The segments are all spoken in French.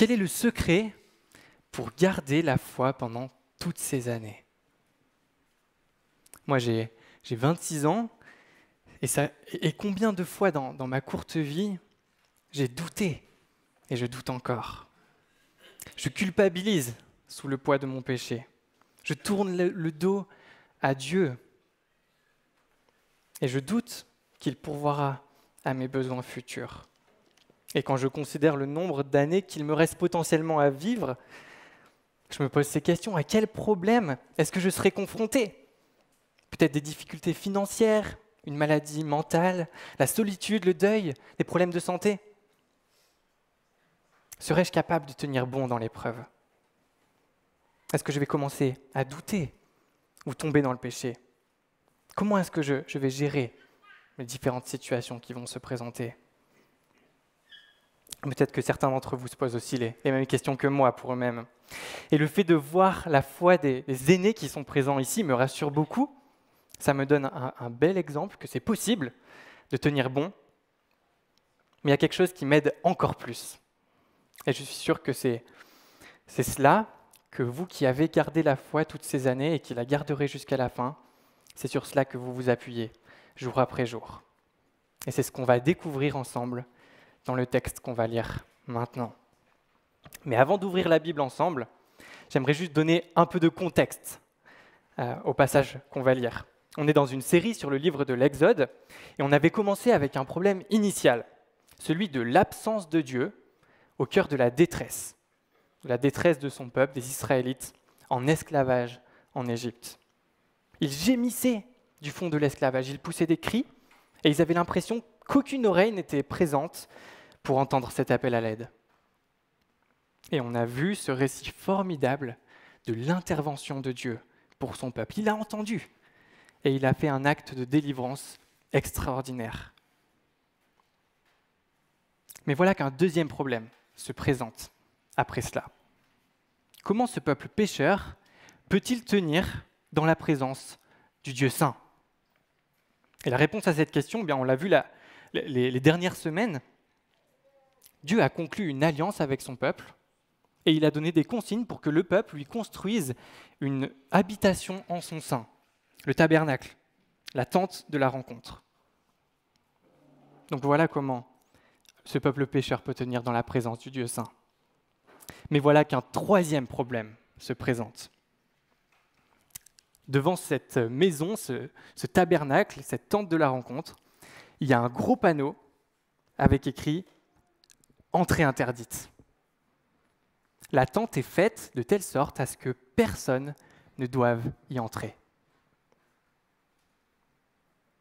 Quel est le secret pour garder la foi pendant toutes ces années? Moi, j'ai 26 ans, et combien de fois dans ma courte vie, j'ai douté, et je doute encore. Je culpabilise sous le poids de mon péché. Je tourne le dos à Dieu, et je doute qu'il pourvoira à mes besoins futurs. Et quand je considère le nombre d'années qu'il me reste potentiellement à vivre, je me pose ces questions. À quel problème est-ce que je serai confronté? Peut-être des difficultés financières, une maladie mentale, la solitude, le deuil, des problèmes de santé. Serais-je capable de tenir bon dans l'épreuve? Est-ce que je vais commencer à douter ou tomber dans le péché? Comment est-ce que je vais gérer les différentes situations qui vont se présenter? Peut-être que certains d'entre vous se posent aussi les mêmes questions que moi pour eux-mêmes. Et le fait de voir la foi des aînés qui sont présents ici me rassure beaucoup. Ça me donne un bel exemple que c'est possible de tenir bon. Mais il y a quelque chose qui m'aide encore plus. Et je suis sûr que c'est cela, que vous qui avez gardé la foi toutes ces années et qui la garderez jusqu'à la fin, c'est sur cela que vous vous appuyez, jour après jour. Et c'est ce qu'on va découvrir ensemble dans le texte qu'on va lire maintenant. Mais avant d'ouvrir la Bible ensemble, j'aimerais juste donner un peu de contexte au passage qu'on va lire. On est dans une série sur le livre de l'Exode, et on avait commencé avec un problème initial, celui de l'absence de Dieu au cœur de la détresse de son peuple, des Israélites, en esclavage en Égypte. Ils gémissaient du fond de l'esclavage, ils poussaient des cris, et ils avaient l'impression qu'aucune oreille n'était présente pour entendre cet appel à l'aide. Et on a vu ce récit formidable de l'intervention de Dieu pour son peuple. Il a entendu et il a fait un acte de délivrance extraordinaire. Mais voilà qu'un deuxième problème se présente après cela. Comment ce peuple pécheur peut-il tenir dans la présence du Dieu saint? Et la réponse à cette question, on l'a vu les dernières semaines. Dieu a conclu une alliance avec son peuple et il a donné des consignes pour que le peuple lui construise une habitation en son sein, le tabernacle, la tente de la rencontre. Donc voilà comment ce peuple pécheur peut tenir dans la présence du Dieu saint. Mais voilà qu'un troisième problème se présente. Devant cette maison, ce tabernacle, cette tente de la rencontre, il y a un gros panneau avec écrit « Entrée interdite ». La tente est faite de telle sorte à ce que personne ne doive y entrer.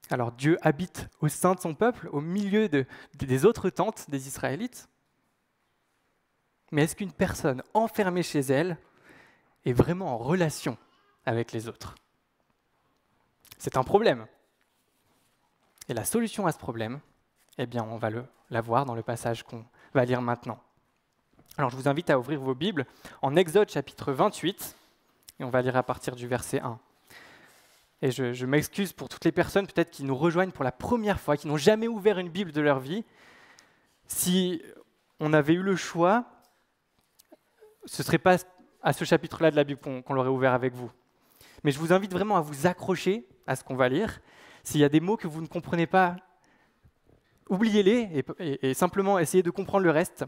Alors Dieu habite au sein de son peuple, au milieu des autres tentes des Israélites. Mais est-ce qu'une personne enfermée chez elle est vraiment en relation avec les autres? C'est un problème. Et la solution à ce problème, on va la voir dans le passage qu'on va lire maintenant. Alors je vous invite à ouvrir vos Bibles en Exode chapitre 28, et on va lire à partir du verset 1. Et je m'excuse pour toutes les personnes peut-être qui nous rejoignent pour la première fois, qui n'ont jamais ouvert une Bible de leur vie. Si on avait eu le choix, ce ne serait pas à ce chapitre-là de la Bible qu'on l'aurait ouvert avec vous. Mais je vous invite vraiment à vous accrocher à ce qu'on va lire. S'il y a des mots que vous ne comprenez pas, oubliez-les et simplement essayez de comprendre le reste.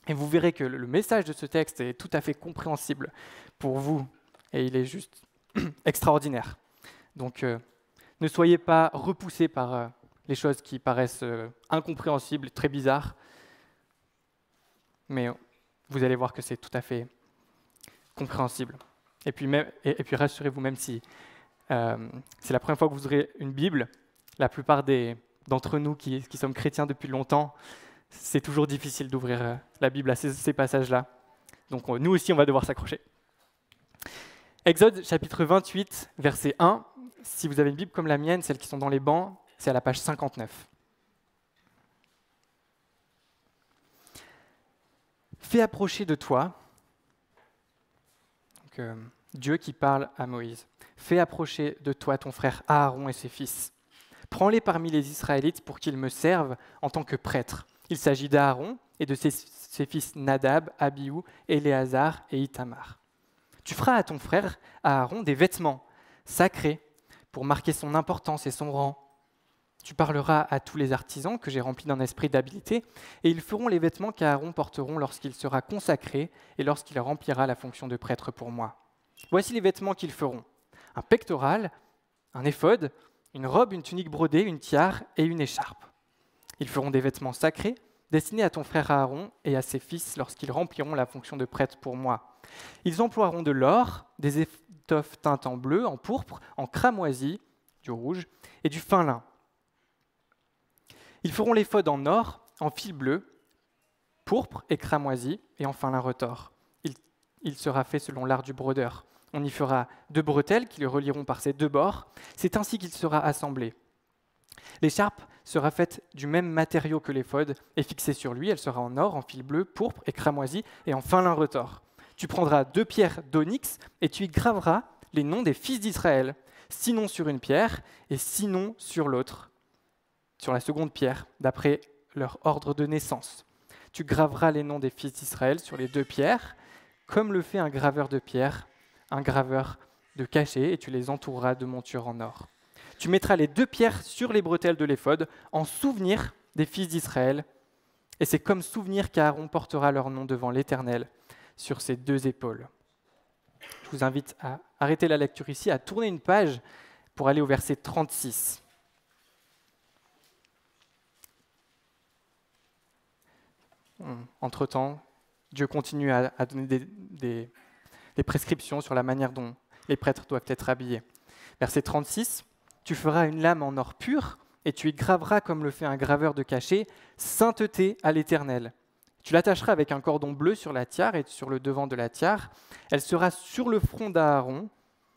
Et vous verrez que le message de ce texte est tout à fait compréhensible pour vous. Et il est juste extraordinaire. Donc, ne soyez pas repoussés par les choses qui paraissent incompréhensibles, très bizarres. Mais vous allez voir que c'est tout à fait compréhensible. Et puis rassurez-vous, même si c'est la première fois que vous aurez une Bible, la plupart d'entre nous qui sommes chrétiens depuis longtemps, c'est toujours difficile d'ouvrir la Bible à ces passages-là. Donc nous aussi, on va devoir s'accrocher. Exode chapitre 28, verset 1. Si vous avez une Bible comme la mienne, celles qui sont dans les bancs, c'est à la page 59. Fais approcher de toi, donc, Dieu qui parle à Moïse, fais approcher de toi ton frère Aaron et ses fils. Prends-les parmi les Israélites pour qu'ils me servent en tant que prêtres. Il s'agit d'Aaron et de ses fils Nadab, Abihu, Éléazar et Ithamar. Tu feras à ton frère Aaron des vêtements sacrés pour marquer son importance et son rang. Tu parleras à tous les artisans que j'ai remplis d'un esprit d'habileté, et ils feront les vêtements qu'Aaron porteront lorsqu'il sera consacré et lorsqu'il remplira la fonction de prêtre pour moi. Voici les vêtements qu'ils feront: un pectoral, un éphod, une robe, une tunique brodée, une tiare et une écharpe. Ils feront des vêtements sacrés destinés à ton frère Aaron et à ses fils lorsqu'ils rempliront la fonction de prêtre pour moi. Ils emploieront de l'or, des étoffes teintes en bleu, en pourpre, en cramoisi, du rouge, et du fin lin. Ils feront l'éphod en or, en fil bleu, pourpre et cramoisi, et en fin lin retors. Il sera fait selon l'art du brodeur. On y fera 2 bretelles qui le relieront par ses 2 bords. C'est ainsi qu'il sera assemblé. L'écharpe sera faite du même matériau que l'éphod et fixée sur lui. Elle sera en or, en fil bleu, pourpre et cramoisi, et en fin lin retors. Tu prendras 2 pierres d'onyx et tu y graveras les noms des fils d'Israël, 6 noms sur une pierre et 6 noms sur l'autre, sur la seconde pierre, d'après leur ordre de naissance. Tu graveras les noms des fils d'Israël sur les 2 pierres, comme le fait un graveur de pierre, un graveur de cachet, et tu les entoureras de montures en or. Tu mettras les 2 pierres sur les bretelles de l'éphod en souvenir des fils d'Israël, et c'est comme souvenir qu'Aaron portera leur nom devant l'Éternel sur ses 2 épaules. Je vous invite à arrêter la lecture ici, à tourner une page pour aller au verset 36. Entre-temps, Dieu continue à donner des prescriptions sur la manière dont les prêtres doivent être habillés. Verset 36, « Tu feras une lame en or pur, et tu y graveras, comme le fait un graveur de cachet, sainteté à l'Éternel. Tu l'attacheras avec un cordon bleu sur la tiare et sur le devant de la tiare. Elle sera sur le front d'Aaron.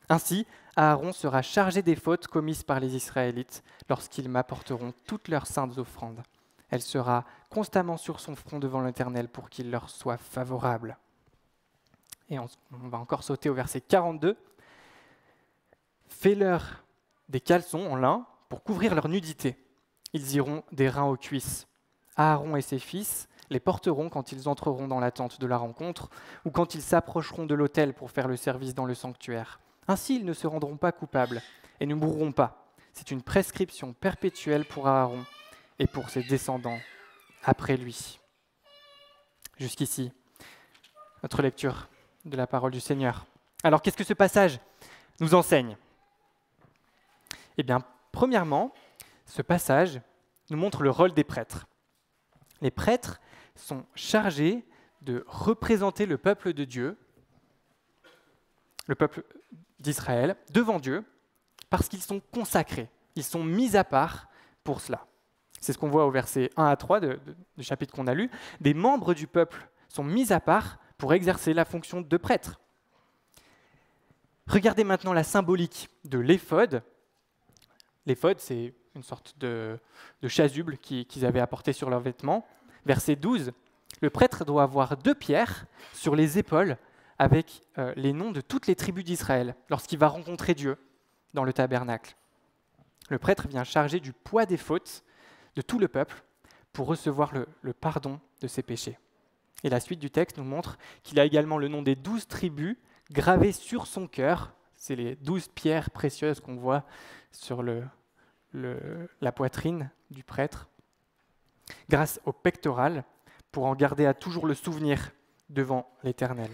Ainsi, Aaron sera chargé des fautes commises par les Israélites lorsqu'ils m'apporteront toutes leurs saintes offrandes. Elle sera constamment sur son front devant l'Éternel pour qu'il leur soit favorable. » Et on va encore sauter au verset 42. « Fais-leur des caleçons en lin pour couvrir leur nudité. Ils iront des reins aux cuisses. Aaron et ses fils les porteront quand ils entreront dans la tente de la rencontre ou quand ils s'approcheront de l'autel pour faire le service dans le sanctuaire. Ainsi, ils ne se rendront pas coupables et ne mourront pas. C'est une prescription perpétuelle pour Aaron et pour ses descendants après lui. » Jusqu'ici, notre lecture de la parole du Seigneur. Alors, qu'est-ce que ce passage nous enseigne ? Eh bien, premièrement, ce passage nous montre le rôle des prêtres. Les prêtres sont chargés de représenter le peuple de Dieu, le peuple d'Israël, devant Dieu, parce qu'ils sont consacrés, ils sont mis à part pour cela. C'est ce qu'on voit au verset 1 à 3 du chapitre qu'on a lu. Des membres du peuple sont mis à part pour exercer la fonction de prêtre. Regardez maintenant la symbolique de l'éphod. L'éphod, c'est une sorte de chasuble qu'ils avaient apporté sur leurs vêtements. Verset 12, le prêtre doit avoir 2 pierres sur les épaules avec les noms de toutes les tribus d'Israël lorsqu'il va rencontrer Dieu dans le tabernacle. Le prêtre vient charger du poids des fautes de tout le peuple pour recevoir le pardon de ses péchés. Et la suite du texte nous montre qu'il a également le nom des 12 tribus gravées sur son cœur. C'est les 12 pierres précieuses qu'on voit sur la poitrine du prêtre, grâce au pectoral, pour en garder à toujours le souvenir devant l'Éternel.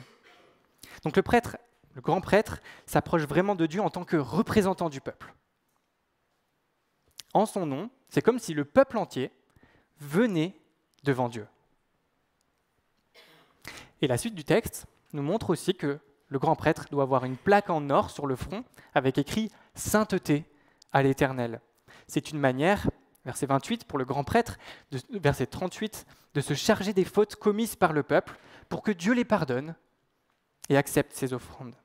Donc le prêtre, le grand prêtre, s'approche vraiment de Dieu en tant que représentant du peuple. En son nom, c'est comme si le peuple entier venait devant Dieu. Et la suite du texte nous montre aussi que le grand prêtre doit avoir une plaque en or sur le front avec écrit « Sainteté à l'Éternel ». C'est une manière, verset 28, pour le grand prêtre, verset 38, de se charger des fautes commises par le peuple pour que Dieu les pardonne et accepte ses offrandes.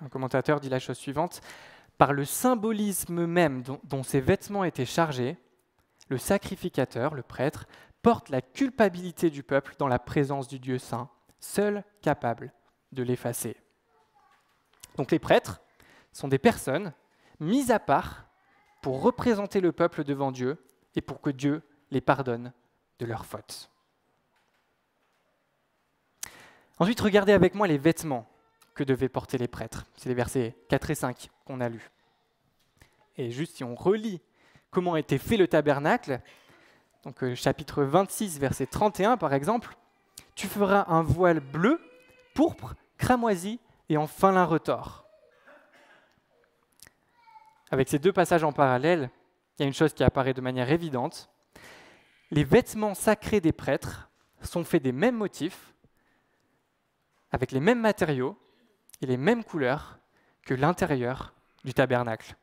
Un commentateur dit la chose suivante: par le symbolisme même dont ces vêtements étaient chargés, le sacrificateur, le prêtre, porte la culpabilité du peuple dans la présence du Dieu saint, seul capable de l'effacer. Donc les prêtres sont des personnes mises à part pour représenter le peuple devant Dieu et pour que Dieu les pardonne de leurs fautes. Ensuite, regardez avec moi les vêtements que devaient porter les prêtres. C'est les versets 4 et 5 qu'on a lus. Et juste si on relit comment était fait le tabernacle, donc chapitre 26, verset 31 par exemple, « Tu feras un voile bleu, pourpre, cramoisi et en fin lin retors. » Avec ces deux passages en parallèle, il y a une chose qui apparaît de manière évidente. Les vêtements sacrés des prêtres sont faits des mêmes motifs, avec les mêmes matériaux et les mêmes couleurs que l'intérieur du tabernacle.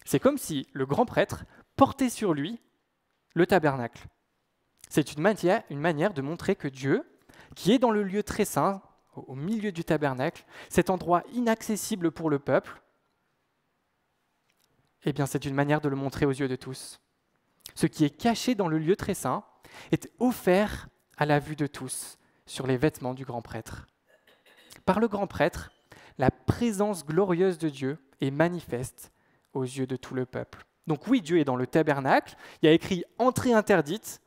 C'est comme si le grand prêtre portait sur lui le tabernacle. C'est une manière de montrer que Dieu, qui est dans le lieu très saint, au milieu du tabernacle, cet endroit inaccessible pour le peuple, eh bien c'est une manière de le montrer aux yeux de tous. Ce qui est caché dans le lieu très saint est offert à la vue de tous sur les vêtements du grand prêtre. Par le grand prêtre, la présence glorieuse de Dieu est manifeste aux yeux de tout le peuple. Donc oui, Dieu est dans le tabernacle, il y a écrit « entrée interdite »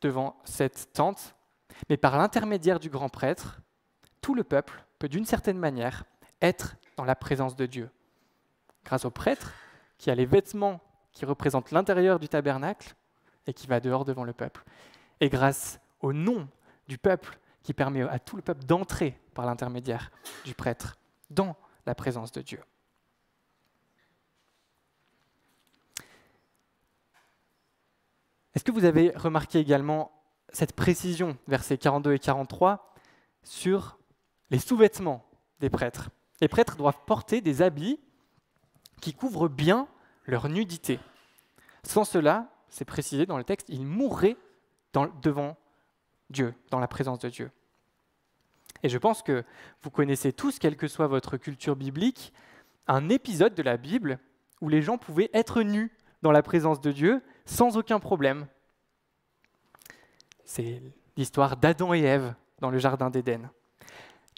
devant cette tente, mais par l'intermédiaire du grand prêtre, tout le peuple peut d'une certaine manière être dans la présence de Dieu. Grâce au prêtre, qui a les vêtements qui représentent l'intérieur du tabernacle et qui va dehors devant le peuple. Et grâce au nom du peuple qui permet à tout le peuple d'entrer par l'intermédiaire du prêtre dans la présence de Dieu. Est-ce que vous avez remarqué également cette précision, versets 42 et 43, sur les sous-vêtements des prêtres? Les prêtres doivent porter des habits qui couvrent bien leur nudité. Sans cela, c'est précisé dans le texte, ils mourraient devant Dieu, dans la présence de Dieu. Et je pense que vous connaissez tous, quelle que soit votre culture biblique, un épisode de la Bible où les gens pouvaient être nus dans la présence de Dieu sans aucun problème. C'est l'histoire d'Adam et Ève dans le jardin d'Éden.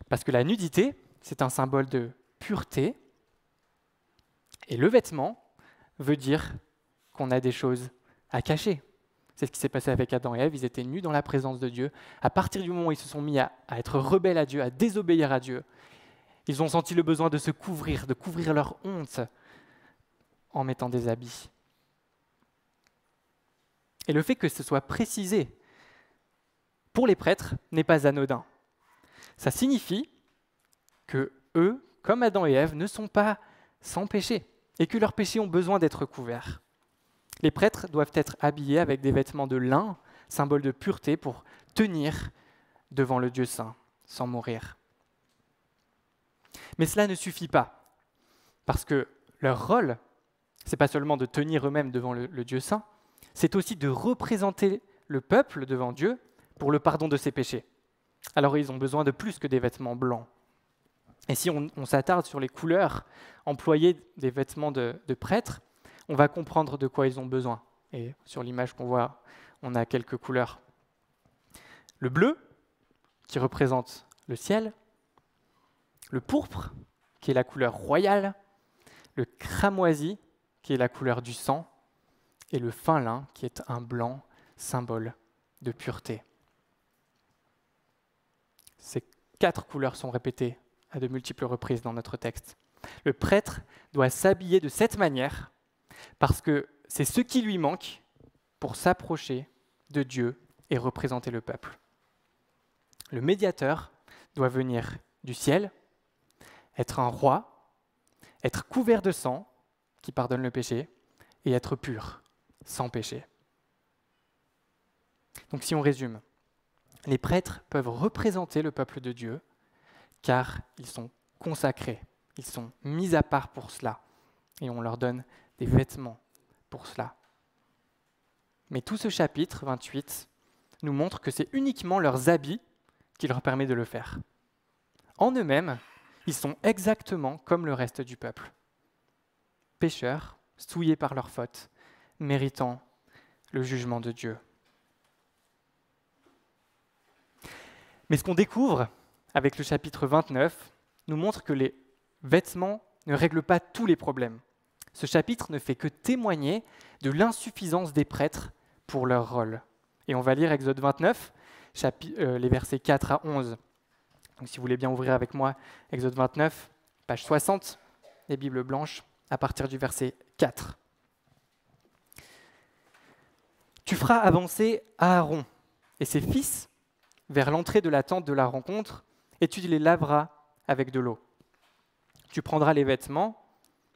Parce que la nudité, c'est un symbole de pureté, et le vêtement veut dire qu'on a des choses à cacher. C'est ce qui s'est passé avec Adam et Ève, ils étaient nus dans la présence de Dieu. À partir du moment où ils se sont mis à être rebelles à Dieu, à désobéir à Dieu, ils ont senti le besoin de se couvrir, de couvrir leur honte en mettant des habits. Et le fait que ce soit précisé pour les prêtres n'est pas anodin. Ça signifie que eux, comme Adam et Ève, ne sont pas sans péché et que leurs péchés ont besoin d'être couverts. Les prêtres doivent être habillés avec des vêtements de lin, symbole de pureté, pour tenir devant le Dieu saint, sans mourir. Mais cela ne suffit pas, parce que leur rôle, ce n'est pas seulement de tenir eux-mêmes devant le Dieu saint, c'est aussi de représenter le peuple devant Dieu pour le pardon de ses péchés. Alors ils ont besoin de plus que des vêtements blancs. Et si on s'attarde sur les couleurs employées des vêtements de prêtres, on va comprendre de quoi ils ont besoin. Et sur l'image qu'on voit, on a quelques couleurs. Le bleu, qui représente le ciel. Le pourpre, qui est la couleur royale. Le cramoisi, qui est la couleur du sang. Et le fin lin, qui est un blanc, symbole de pureté. Ces 4 couleurs sont répétées à de multiples reprises dans notre texte. Le prêtre doit s'habiller de cette manière parce que c'est ce qui lui manque pour s'approcher de Dieu et représenter le peuple. Le médiateur doit venir du ciel, être un roi, être couvert de sang qui pardonne le péché et être pur, sans péché. Donc si on résume, les prêtres peuvent représenter le peuple de Dieu car ils sont consacrés, ils sont mis à part pour cela et on leur donne des vêtements pour cela. Mais tout ce chapitre 28 nous montre que c'est uniquement leurs habits qui leur permet de le faire. En eux-mêmes, ils sont exactement comme le reste du peuple. Pécheurs, souillés par leurs fautes, méritant le jugement de Dieu. Mais ce qu'on découvre avec le chapitre 29 nous montre que les vêtements ne règlent pas tous les problèmes. Ce chapitre ne fait que témoigner de l'insuffisance des prêtres pour leur rôle. Et on va lire Exode 29, les versets 4 à 11. Donc si vous voulez bien ouvrir avec moi Exode 29, page 60, les Bibles blanches, à partir du verset 4. Tu feras avancer Aaron et ses fils vers l'entrée de la tente de la rencontre, et tu les laveras avec de l'eau. Tu prendras les vêtements,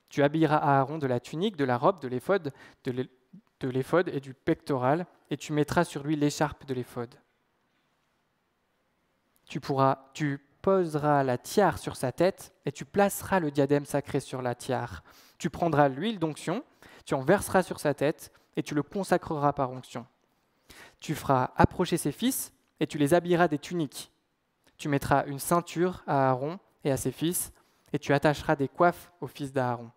tu habilleras Aaron de la tunique, de la robe, de l'éphod et du pectoral, et tu mettras sur lui l'écharpe de l'éphod. Tu poseras la tiare sur sa tête, et tu placeras le diadème sacré sur la tiare. Tu prendras l'huile d'onction, tu en verseras sur sa tête, et tu le consacreras par onction. Tu feras approcher ses fils, et tu les habilleras des tuniques. Tu mettras une ceinture à Aaron et à ses fils, et tu attacheras des coiffes aux fils d'Aaron.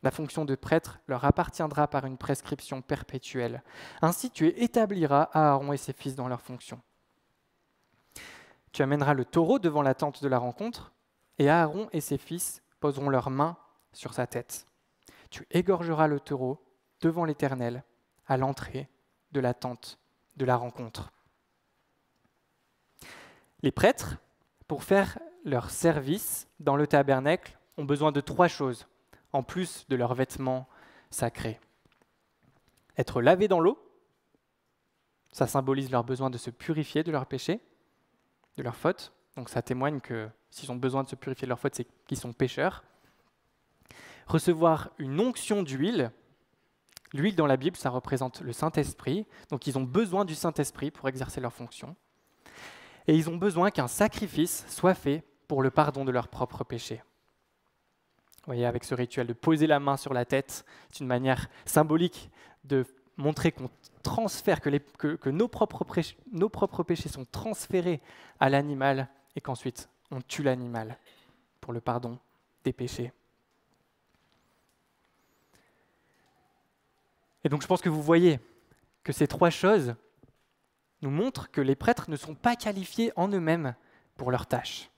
La fonction de prêtre leur appartiendra par une prescription perpétuelle. Ainsi, tu établiras Aaron et ses fils dans leurs fonctions. Tu amèneras le taureau devant la tente de la rencontre, et Aaron et ses fils poseront leurs mains sur sa tête. Tu égorgeras le taureau devant l'Éternel à l'entrée de la tente de la rencontre. Les prêtres, pour faire leur service dans le tabernacle, ont besoin de 3 choses, en plus de leurs vêtements sacrés. Être lavés dans l'eau, ça symbolise leur besoin de se purifier de leurs péchés, de leurs fautes. Donc ça témoigne que s'ils ont besoin de se purifier de leurs fautes, c'est qu'ils sont pécheurs. Recevoir une onction d'huile. L'huile dans la Bible, ça représente le Saint-Esprit. Donc ils ont besoin du Saint-Esprit pour exercer leurs fonctions. Et ils ont besoin qu'un sacrifice soit fait pour le pardon de leurs propres péchés. Vous voyez, avec ce rituel de poser la main sur la tête, c'est une manière symbolique de montrer qu'on transfère, que nos propres péchés sont transférés à l'animal et qu'ensuite on tue l'animal pour le pardon des péchés. Et donc je pense que vous voyez que ces 3 choses nous montrent que les prêtres ne sont pas qualifiés en eux-mêmes pour leur tâche.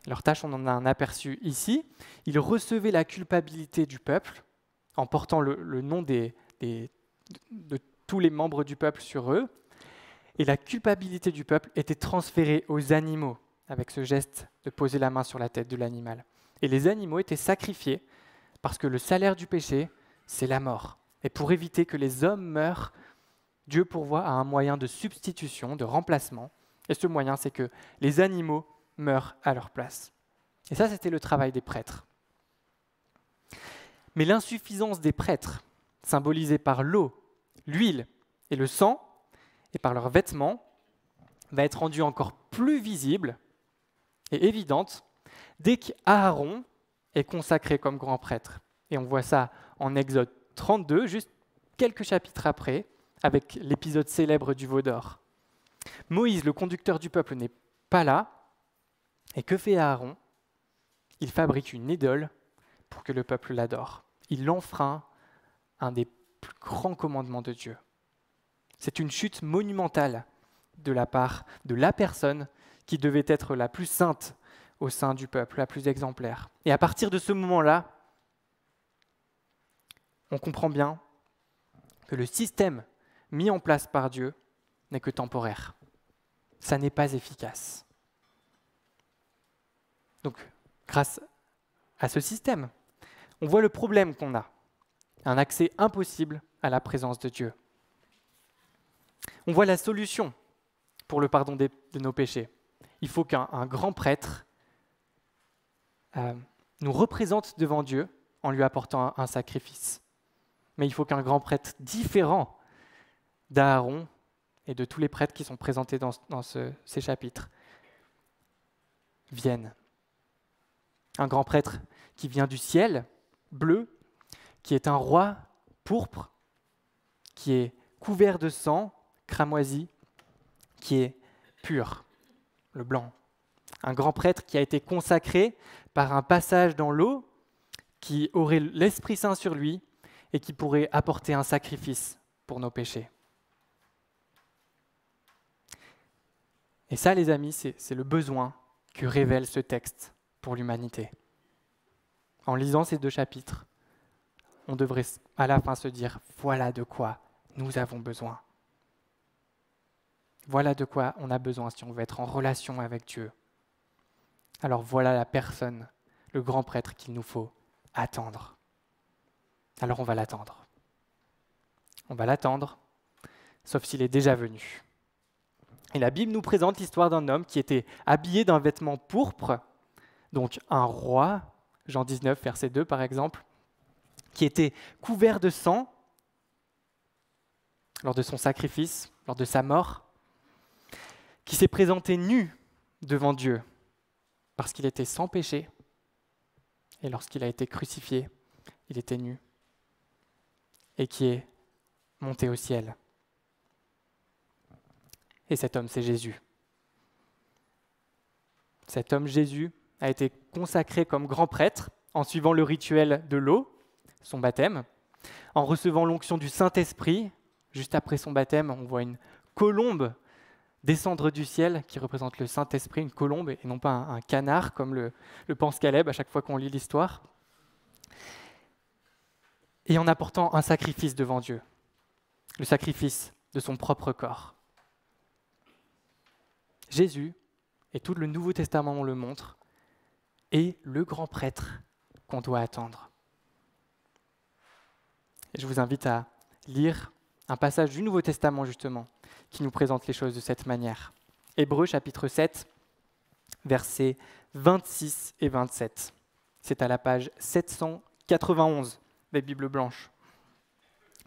Leur tâche, on en a un aperçu ici. Ils recevaient la culpabilité du peuple en portant le nom de tous les membres du peuple sur eux. Et la culpabilité du peuple était transférée aux animaux avec ce geste de poser la main sur la tête de l'animal. Et les animaux étaient sacrifiés parce que le salaire du péché, c'est la mort. Et pour éviter que les hommes meurent, Dieu pourvoit à un moyen de substitution, de remplacement. Et ce moyen, c'est que les animaux meurent à leur place. Et ça, c'était le travail des prêtres. Mais l'insuffisance des prêtres, symbolisée par l'eau, l'huile et le sang, et par leurs vêtements, va être rendue encore plus visible et évidente dès qu'Aaron est consacré comme grand prêtre. Et on voit ça en Exode 32, juste quelques chapitres après, avec l'épisode célèbre du veau d'or. Moïse, le conducteur du peuple, n'est pas là. Et que fait Aaron ? Il fabrique une idole pour que le peuple l'adore. Il enfreint un des plus grands commandements de Dieu. C'est une chute monumentale de la part de la personne qui devait être la plus sainte au sein du peuple, la plus exemplaire. Et à partir de ce moment-là, on comprend bien que le système mis en place par Dieu n'est que temporaire. Ça n'est pas efficace. Donc, grâce à ce système, on voit le problème qu'on a, un accès impossible à la présence de Dieu. On voit la solution pour le pardon de nos péchés. Il faut qu'un grand prêtre nous représente devant Dieu en lui apportant un sacrifice. Mais il faut qu'un grand prêtre différent d'Aaron et de tous les prêtres qui sont présentés dans ces chapitres vienne. Un grand prêtre qui vient du ciel, bleu, qui est un roi pourpre, qui est couvert de sang, cramoisi, qui est pur, le blanc. Un grand prêtre qui a été consacré par un passage dans l'eau, qui aurait l'Esprit Saint sur lui et qui pourrait apporter un sacrifice pour nos péchés. Et ça, les amis, c'est le besoin que révèle ce texte pour l'humanité. En lisant ces 2 chapitres, on devrait à la fin se dire, voilà de quoi nous avons besoin. Voilà de quoi on a besoin si on veut être en relation avec Dieu. Alors voilà la personne, le grand prêtre qu'il nous faut attendre. Alors on va l'attendre. On va l'attendre, sauf s'il est déjà venu. Et la Bible nous présente l'histoire d'un homme qui était habillé d'un vêtement pourpre, donc un roi, Jean 19, verset 2 par exemple, qui était couvert de sang lors de son sacrifice, lors de sa mort, qui s'est présenté nu devant Dieu parce qu'il était sans péché, et lorsqu'il a été crucifié, il était nu, et qui est monté au ciel. Et cet homme, c'est Jésus. Cet homme, Jésus, a été consacré comme grand prêtre en suivant le rituel de l'eau, son baptême, en recevant l'onction du Saint-Esprit. Juste après son baptême, on voit une colombe descendre du ciel qui représente le Saint-Esprit, une colombe et non pas un canard comme le pense Caleb à chaque fois qu'on lit l'histoire. Et en apportant un sacrifice devant Dieu, le sacrifice de son propre corps. Jésus, et tout le Nouveau Testament le montre, est le grand prêtre qu'on doit attendre. Et je vous invite à lire un passage du Nouveau Testament justement, qui nous présente les choses de cette manière. Hébreux chapitre 7, versets 26 et 27. C'est à la page 791 des Bibles blanches,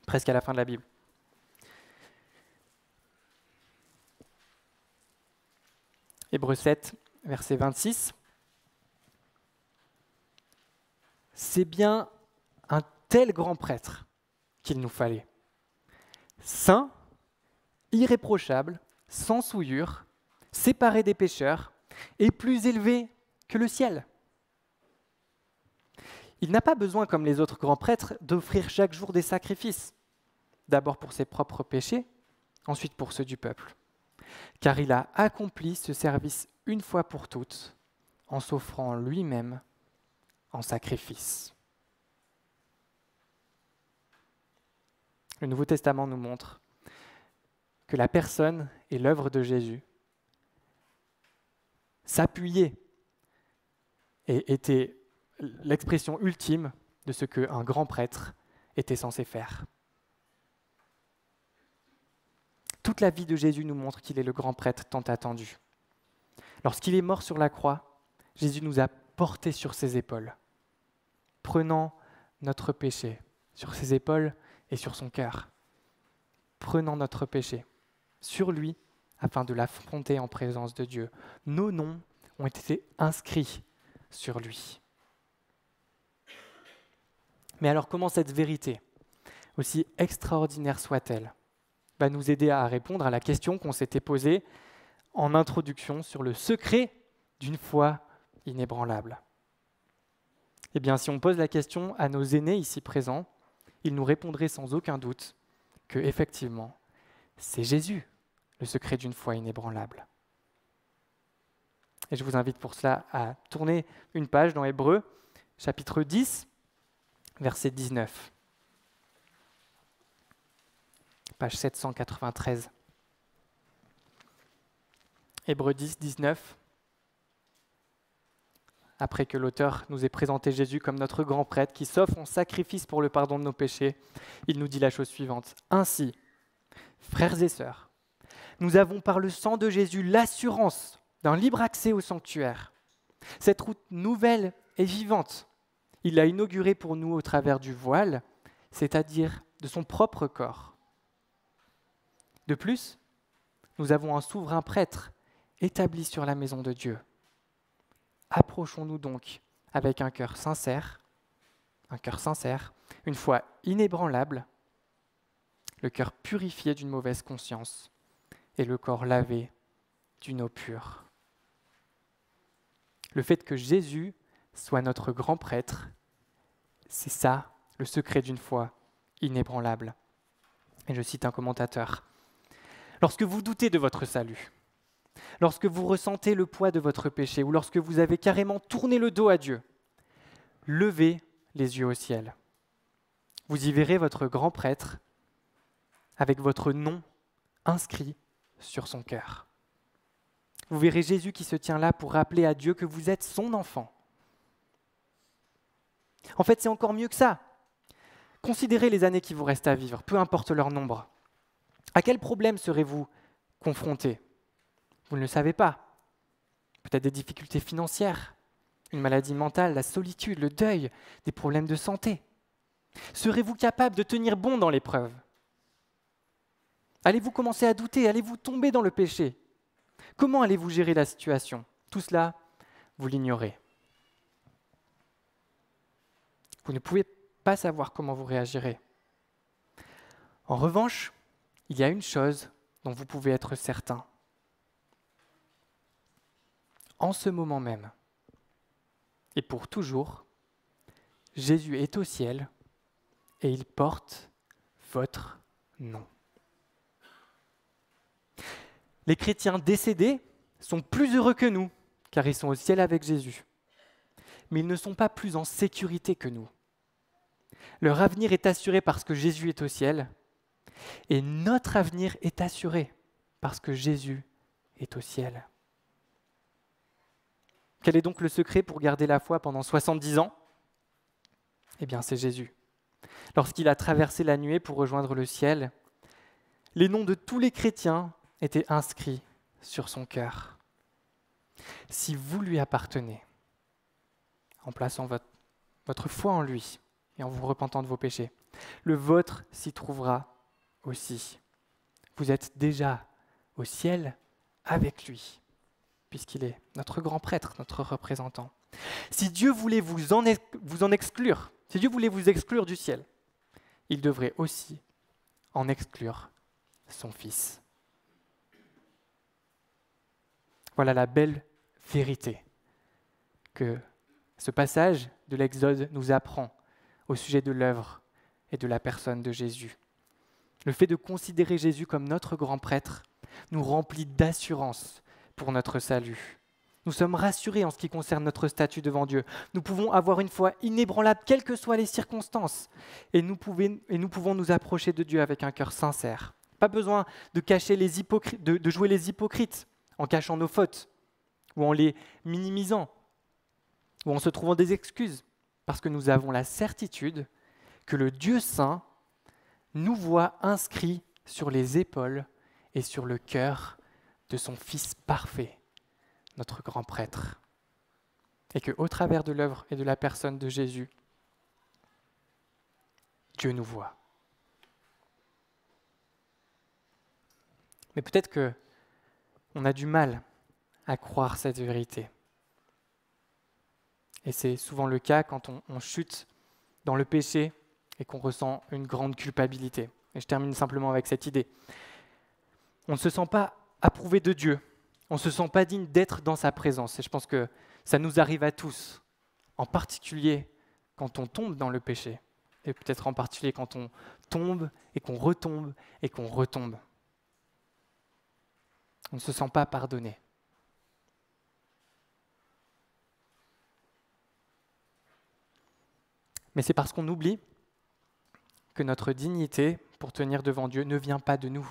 presque à la fin de la Bible. Hébreux 7, verset 26. C'est bien un tel grand prêtre qu'il nous fallait. Saint, irréprochable, sans souillure, séparé des pécheurs et plus élevé que le ciel. Il n'a pas besoin, comme les autres grands prêtres, d'offrir chaque jour des sacrifices, d'abord pour ses propres péchés, ensuite pour ceux du peuple, car il a accompli ce service une fois pour toutes, en s'offrant lui-même en sacrifice. Le Nouveau Testament nous montre que la personne et l'œuvre de Jésus s'appuyaient et étaient l'expression ultime de ce qu'un grand prêtre était censé faire. Toute la vie de Jésus nous montre qu'il est le grand prêtre tant attendu. Lorsqu'il est mort sur la croix, Jésus nous a portés sur ses épaules, prenant notre péché sur ses épaules et sur son cœur, prenant notre péché sur lui afin de l'affronter en présence de Dieu. Nos noms ont été inscrits sur lui. Mais alors comment cette vérité, aussi extraordinaire soit-elle, va nous aider à répondre à la question qu'on s'était posée en introduction sur le secret d'une foi inébranlable? Eh bien, si on pose la question à nos aînés ici présents, ils nous répondraient sans aucun doute que, effectivement, c'est Jésus, le secret d'une foi inébranlable. Et je vous invite pour cela à tourner une page dans Hébreux, chapitre 10, verset 19. Page 793. Hébreux 10, 19. Après que l'auteur nous ait présenté Jésus comme notre grand prêtre qui s'offre en sacrifice pour le pardon de nos péchés, il nous dit la chose suivante. Ainsi, frères et sœurs, nous avons par le sang de Jésus l'assurance d'un libre accès au sanctuaire. Cette route nouvelle et vivante, il l'a inaugurée pour nous au travers du voile, c'est-à-dire de son propre corps. De plus, nous avons un souverain prêtre établi sur la maison de Dieu. Approchons-nous donc avec un cœur sincère, une foi inébranlable, le cœur purifié d'une mauvaise conscience et le corps lavé d'une eau pure. Le fait que Jésus soit notre grand prêtre, c'est ça le secret d'une foi inébranlable. Et je cite un commentateur. Lorsque vous doutez de votre salut, lorsque vous ressentez le poids de votre péché ou lorsque vous avez carrément tourné le dos à Dieu, levez les yeux au ciel. Vous y verrez votre grand prêtre avec votre nom inscrit sur son cœur. Vous verrez Jésus qui se tient là pour rappeler à Dieu que vous êtes son enfant. En fait, c'est encore mieux que ça. Considérez les années qui vous restent à vivre, peu importe leur nombre. À quel problème serez-vous confrontés ? Vous ne le savez pas. Peut-être des difficultés financières, une maladie mentale, la solitude, le deuil, des problèmes de santé. Serez-vous capable de tenir bon dans l'épreuve ? Allez-vous commencer à douter ? Allez-vous tomber dans le péché ? Comment allez-vous gérer la situation ? Tout cela, vous l'ignorez. Vous ne pouvez pas savoir comment vous réagirez. En revanche, il y a une chose dont vous pouvez être certain. En ce moment même, et pour toujours, Jésus est au ciel et il porte votre nom. Les chrétiens décédés sont plus heureux que nous, car ils sont au ciel avec Jésus. Mais ils ne sont pas plus en sécurité que nous. Leur avenir est assuré parce que Jésus est au ciel, et notre avenir est assuré parce que Jésus est au ciel. Quel est donc le secret pour garder la foi pendant 70 ans ? Eh bien, c'est Jésus. Lorsqu'il a traversé la nuée pour rejoindre le ciel, les noms de tous les chrétiens étaient inscrits sur son cœur. Si vous lui appartenez, en plaçant votre foi en lui et en vous repentant de vos péchés, le vôtre s'y trouvera aussi. Vous êtes déjà au ciel avec lui, puisqu'il est notre grand prêtre, notre représentant. Si Dieu voulait vous en exclure, si Dieu voulait vous exclure du ciel, il devrait aussi en exclure son Fils. Voilà la belle vérité que ce passage de l'Exode nous apprend au sujet de l'œuvre et de la personne de Jésus. Le fait de considérer Jésus comme notre grand prêtre nous remplit d'assurance pour notre salut. Nous sommes rassurés en ce qui concerne notre statut devant Dieu. Nous pouvons avoir une foi inébranlable, quelles que soient les circonstances, et nous pouvons nous approcher de Dieu avec un cœur sincère. Pas besoin de cacher de jouer les hypocrites en cachant nos fautes, ou en les minimisant, ou en se trouvant des excuses, parce que nous avons la certitude que le Dieu saint nous voit inscrits sur les épaules et sur le cœur de son Fils parfait, notre grand prêtre. Et qu'au travers de l'œuvre et de la personne de Jésus, Dieu nous voit. Mais peut-être qu'on a du mal à croire cette vérité. Et c'est souvent le cas quand on chute dans le péché et qu'on ressent une grande culpabilité. Et je termine simplement avec cette idée. On ne se sent pas approuvé de Dieu. On ne se sent pas digne d'être dans sa présence. Et je pense que ça nous arrive à tous, en particulier quand on tombe dans le péché. Et peut-être en particulier quand on tombe et qu'on retombe et qu'on retombe. On ne se sent pas pardonné. Mais c'est parce qu'on oublie que notre dignité pour tenir devant Dieu ne vient pas de nous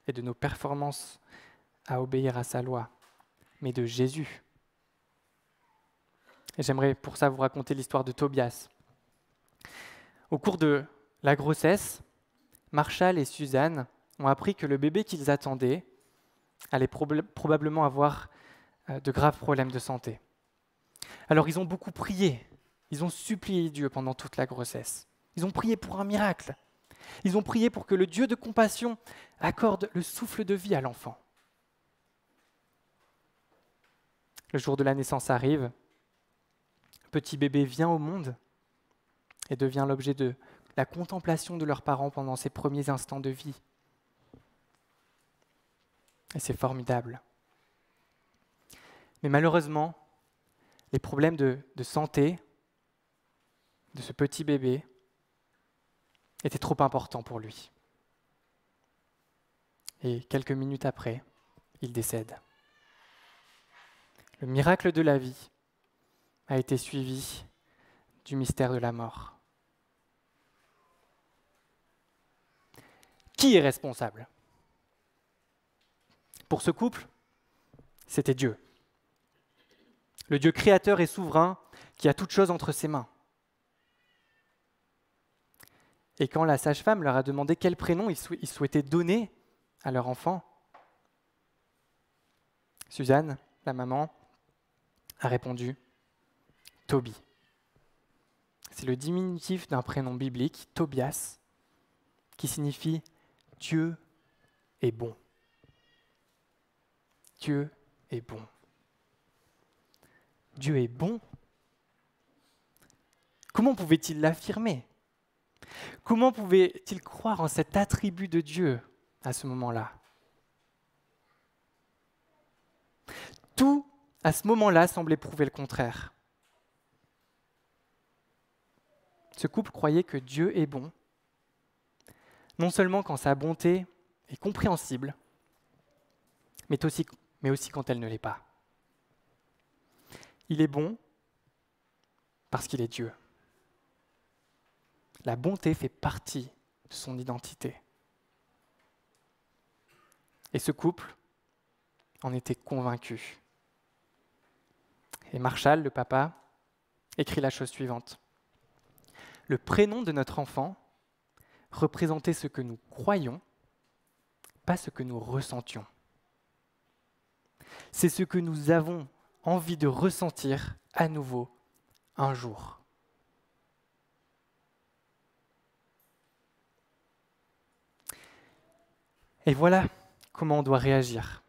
et de nos performances à obéir à sa loi, mais de Jésus. Et j'aimerais pour ça vous raconter l'histoire de Tobias. Au cours de la grossesse, Marshall et Suzanne ont appris que le bébé qu'ils attendaient allait probablement avoir de graves problèmes de santé. Alors ils ont beaucoup prié, ils ont supplié Dieu pendant toute la grossesse. Ils ont prié pour un miracle. Ils ont prié pour que le Dieu de compassion accorde le souffle de vie à l'enfant. Le jour de la naissance arrive, le petit bébé vient au monde et devient l'objet de la contemplation de leurs parents pendant ses premiers instants de vie. Et c'est formidable. Mais malheureusement, les problèmes de santé de ce petit bébé étaient trop importants pour lui. Et quelques minutes après, il décède. Le miracle de la vie a été suivi du mystère de la mort. Qui est responsable? Pour ce couple, c'était Dieu. Le Dieu créateur et souverain qui a toutes choses entre ses mains. Et quand la sage-femme leur a demandé quel prénom ils souhaitaient donner à leur enfant, Suzanne, la maman, a répondu « Toby ». C'est le diminutif d'un prénom biblique, Tobias, qui signifie « Dieu est bon ». Dieu est bon. Dieu est bon. Comment pouvait-il l'affirmer? Comment pouvait-il croire en cet attribut de Dieu à ce moment-là? Tout, à ce moment-là, semblait prouver le contraire. Ce couple croyait que Dieu est bon, non seulement quand sa bonté est compréhensible, mais aussi quand elle ne l'est pas. Il est bon parce qu'il est Dieu. La bonté fait partie de son identité. Et ce couple en était convaincu. Et Marshall, le papa, écrit la chose suivante. Le prénom de notre enfant représentait ce que nous croyons, pas ce que nous ressentions. C'est ce que nous avons envie de ressentir à nouveau un jour. Et voilà comment on doit réagir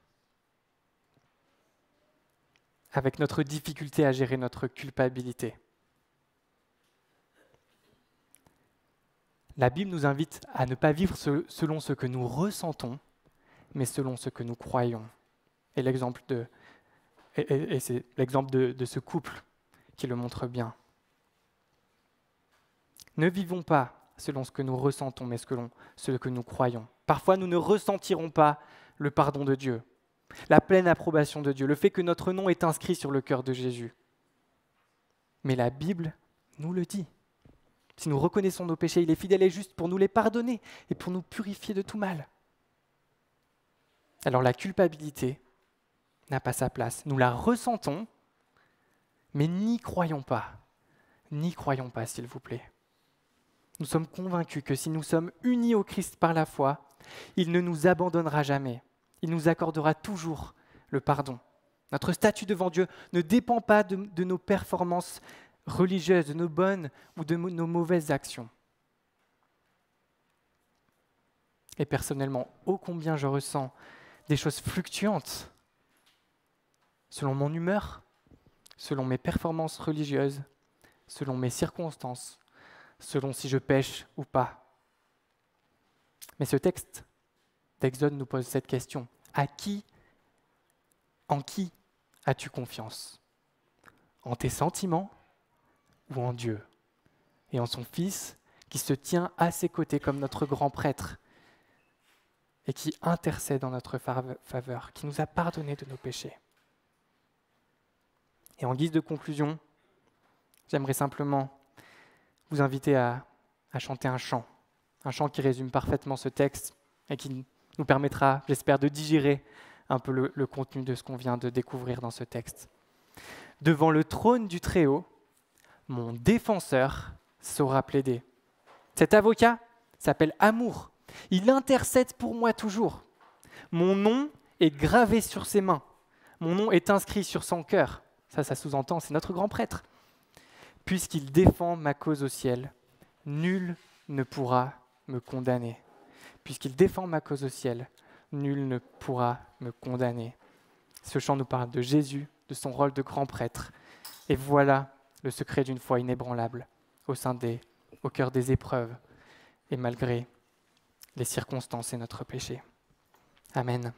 avec notre difficulté à gérer notre culpabilité. La Bible nous invite à ne pas vivre selon ce que nous ressentons, mais selon ce que nous croyons. Et c'est l'exemple de ce couple qui le montre bien. Ne vivons pas selon ce que nous ressentons, mais selon ce que nous croyons. Parfois, nous ne ressentirons pas le pardon de Dieu, la pleine approbation de Dieu, le fait que notre nom est inscrit sur le cœur de Jésus. Mais la Bible nous le dit. Si nous reconnaissons nos péchés, il est fidèle et juste pour nous les pardonner et pour nous purifier de tout mal. Alors la culpabilité n'a pas sa place. Nous la ressentons, mais n'y croyons pas. N'y croyons pas, s'il vous plaît. Nous sommes convaincus que si nous sommes unis au Christ par la foi, il ne nous abandonnera jamais. Il nous accordera toujours le pardon. Notre statut devant Dieu ne dépend pas de nos performances religieuses, de nos bonnes ou de nos mauvaises actions. Et personnellement, ô combien je ressens des choses fluctuantes selon mon humeur, selon mes performances religieuses, selon mes circonstances, selon si je pêche ou pas. Mais ce texte d'Exode nous pose cette question. En qui as-tu confiance? En tes sentiments ou en Dieu? Et en son Fils qui se tient à ses côtés comme notre grand prêtre et qui intercède en notre faveur, qui nous a pardonné de nos péchés. Et en guise de conclusion, j'aimerais simplement vous inviter à chanter un chant qui résume parfaitement ce texte et qui nous permettra, j'espère, de digérer un peu le contenu de ce qu'on vient de découvrir dans ce texte. Devant le trône du Très-Haut, mon défenseur saura plaider. Cet avocat s'appelle Amour. Il intercède pour moi toujours. Mon nom est gravé sur ses mains. Mon nom est inscrit sur son cœur. Ça sous-entend, c'est notre grand prêtre. Puisqu'il défend ma cause au ciel, nul ne pourra me condamner. Puisqu'il défend ma cause au ciel, nul ne pourra me condamner. Ce chant nous parle de Jésus, de son rôle de grand prêtre. Et voilà le secret d'une foi inébranlable au cœur des épreuves et malgré les circonstances et notre péché. Amen.